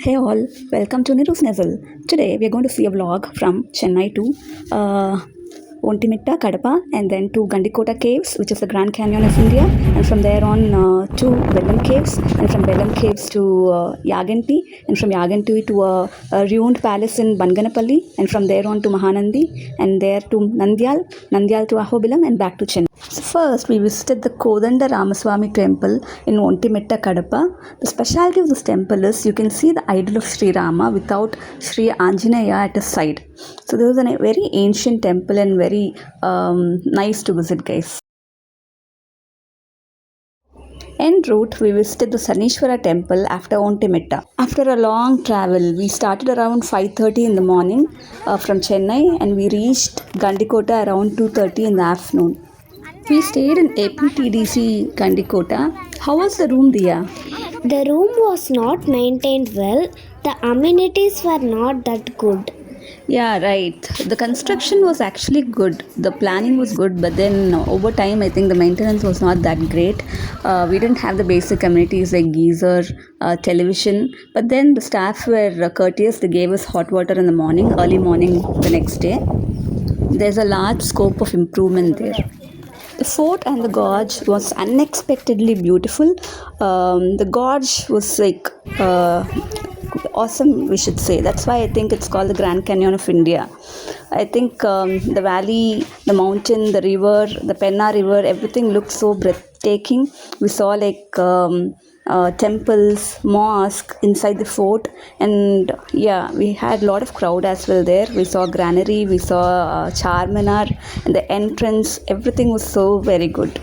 Hey all, welcome to Niru's Nestle. Today we are going to see a vlog from Chennai to Ontimetta, Kadapa, and then to Gandikota Caves, which is the Grand Canyon of India, and from there on to Belumcaves, and from Belumcaves to Yaganti, and from Yaganti to a ruined palace in Banganapalli, and from there on to Mahanandi, and there to Nandyal to Ahobilam, and back to Chennai. So first, we visited the Kodanda Ramaswamy temple in Ontimetta, Kadapa. The specialty of this temple is you can see the idol of Sri Rama without Sri Anjaneya at his side. So this is a very ancient temple and very nice to visit, guys. En route, we visited the Sanishwara temple after Ontimetta. After a long travel, we started around 5:30 in the morning from Chennai and we reached Gandikota around 2:30 in the afternoon. We stayed in APTDC Gandikota. How was the room, Dia? The room was not maintained well. The amenities were not that good. Yeah, right. The construction was actually good. The planning was good, but then over time, I think the maintenance was not that great. We didn't have the basic amenities like geyser, television, but then the staff were courteous. They gave us hot water in the morning, early morning the next day. There's a large scope of improvement there. The fort and the gorge was unexpectedly beautiful. The gorge was like awesome, we should say. That's why I think it's called the Grand Canyon of India. I think the valley, the mountain, the river, the Penna River, everything looked so breathtaking. We saw like temples, mosque inside the fort, and yeah, we had a lot of crowd as well there. We saw granary, we saw Charminar, and the entrance. Everything was so very good.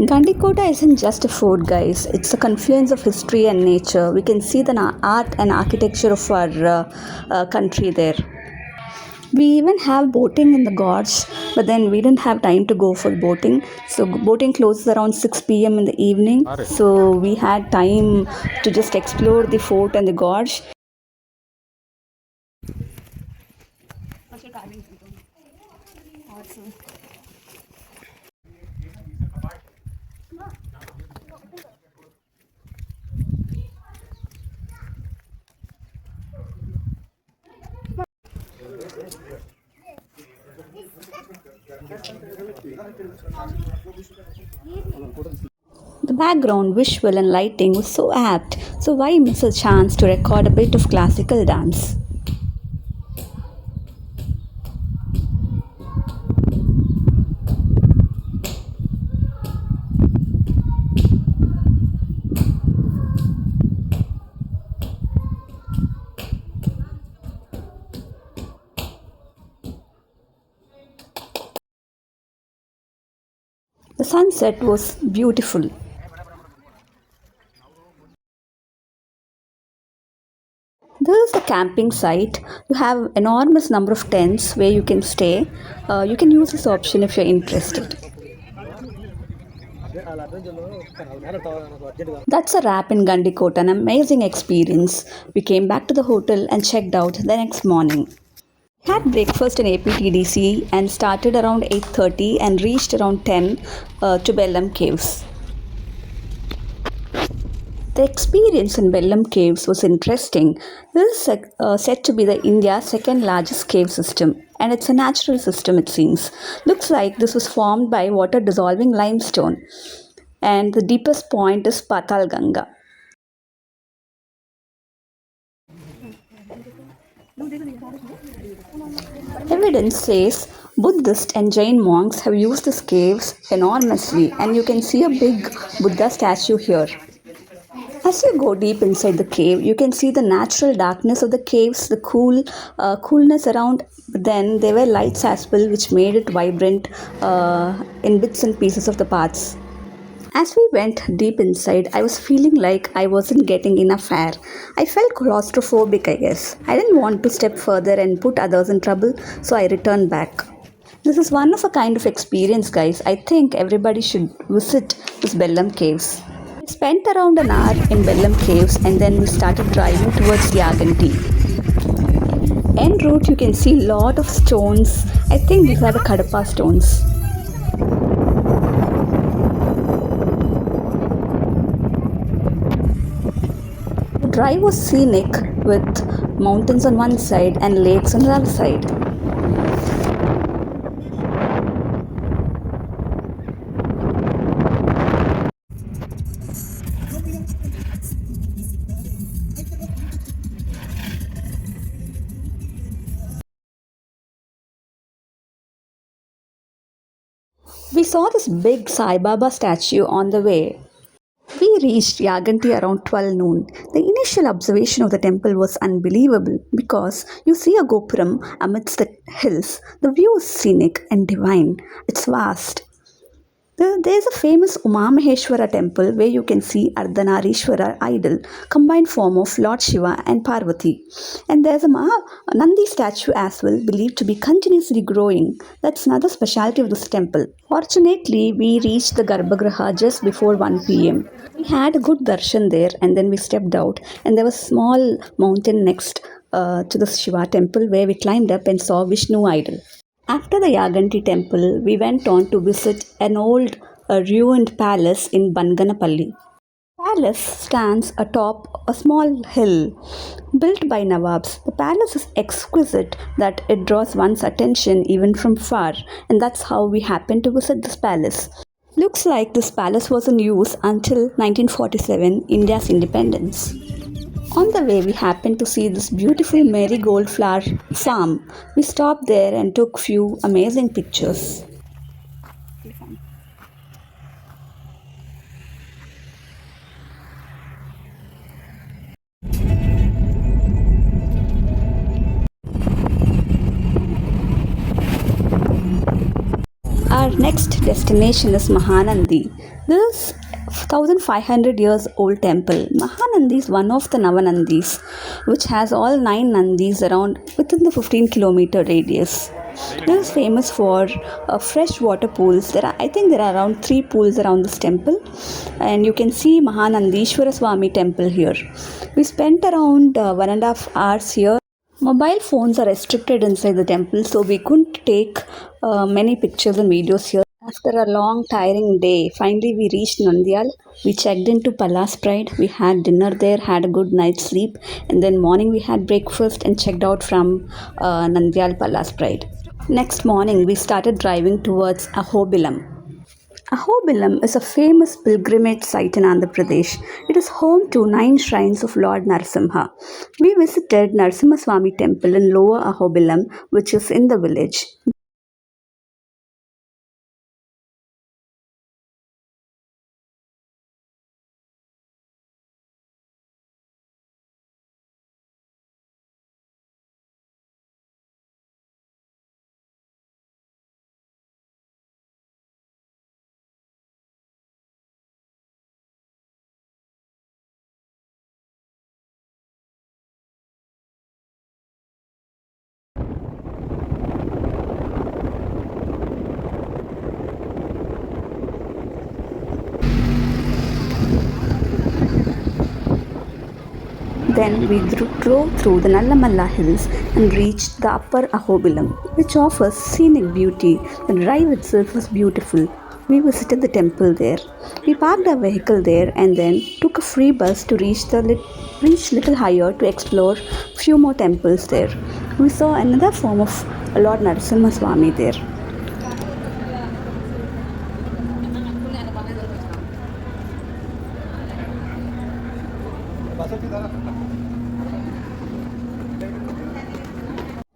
Gandikota isn't just a fort, guys. It's a confluence of history and nature. We can see the art and architecture of our country there. We even have boating in the gorge, but then we didn't have time to go for boating. So boating closes around 6 p.m. in the evening. So we had time to just explore the fort and the gorge. The background, visual, and lighting was so apt, so why miss a chance to record a bit of classical dance? The sunset was beautiful. This is the camping site. You have enormous number of tents where you can stay. You can use this option if you're interested. That's a wrap in Gandikota, an amazing experience. We came back to the hotel and checked out the next morning. Had breakfast in APTDC and started around 8:30 and reached around 10 to Belumcaves. The experience in Belumcaves was interesting. This is said to be the India's second largest cave system, and it's a natural system, it seems. Looks like this was formed by water dissolving limestone, and the deepest point is Patal Ganga. Evidence says Buddhist and Jain monks have used these caves enormously, and you can see a big Buddha statue here. As you go deep inside the cave, you can see the natural darkness of the caves, the coolness around. But then there were lights as well, which made it vibrant in bits and pieces of the parts. As we went deep inside, I was feeling like I wasn't getting enough air. I felt claustrophobic, I guess. I didn't want to step further and put others in trouble, so I returned back. This is one of a kind of experience, guys. I think everybody should visit this Bellam Caves. We spent around an hour in Bellam Caves and then we started driving towards Yaganti. En route, you can see a lot of stones. I think these are the Kadapa stones. The drive was scenic with mountains on one side and lakes on the other side. We saw this big Sai Baba statue on the way. We reached Yaganti around 12 noon. The initial observation of the temple was unbelievable because you see a gopuram amidst the hills. The view is scenic and divine. It's vast. There's a famous Umamaheshwara temple where you can see Ardhanarishwara idol, combined form of Lord Shiva and Parvati. And there's a Nandi statue as well, believed to be continuously growing. That's another specialty of this temple. Fortunately, we reached the Garbhagriha just before 1 p.m. We had a good darshan there and then we stepped out and there was a small mountain next to the Shiva temple where we climbed up and saw Vishnu idol. After the Yaganti temple, we went on to visit an old ruined palace in Banganapalli. The palace stands atop a small hill built by Nawabs. The palace is exquisite that it draws one's attention even from far, and that's how we happened to visit this palace. Looks like this palace was in use until 1947, India's independence. On the way, we happened to see this beautiful marigold flower farm. We stopped there and took few amazing pictures. Our next destination is Mahanandi. This 1500 years old temple. Mahanandi is one of the Navanandis, which has all 9 Nandis around within the 15-kilometer radius. This is famous for fresh water pools. I think there are around 3 pools around this temple, and you can see Mahanandishwara Swami temple here. We spent around 1.5 hours here. Mobile phones are restricted inside the temple, so we couldn't take many pictures and videos here. After a long, tiring day, finally we reached Nandyal. We checked into Palace Pride. We had dinner there, had a good night's sleep, and then morning we had breakfast and checked out from Nandyal Palace Pride. Next morning, we started driving towards Ahobilam. Ahobilam is a famous pilgrimage site in Andhra Pradesh. It is home to 9 shrines of Lord Narasimha. We visited Narasimha Swami temple in Lower Ahobilam, which is in the village. Then we drove through the Nallamalla hills and reached the upper Ahobilam, which offers scenic beauty. The drive itself was beautiful. We visited the temple there. We parked our vehicle there and then took a free bus to reach little higher to explore few more temples there. We saw another form of Lord Narasimha Swami there.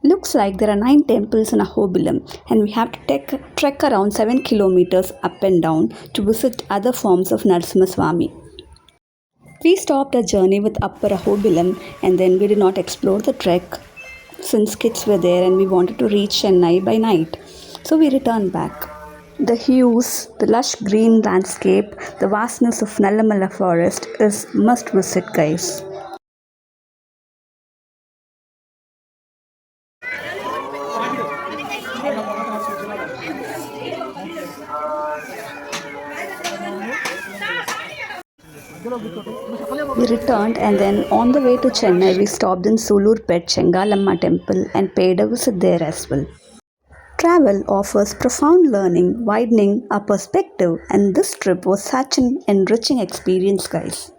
Looks like there are 9 temples in Ahobilam and we have to trek around 7 kilometers up and down to visit other forms of Narasimha Swami. We stopped our journey with Upper Ahobilam and then we did not explore the trek since kids were there and we wanted to reach Chennai by night. So we returned back. The hues, the lush green landscape, the vastness of Nallamala forest is must visit, guys. We returned and then on the way to Chennai we stopped in Sulurpet Chengalamma temple and paid a visit there as well. Travel offers profound learning, widening our perspective, and this trip was such an enriching experience, guys.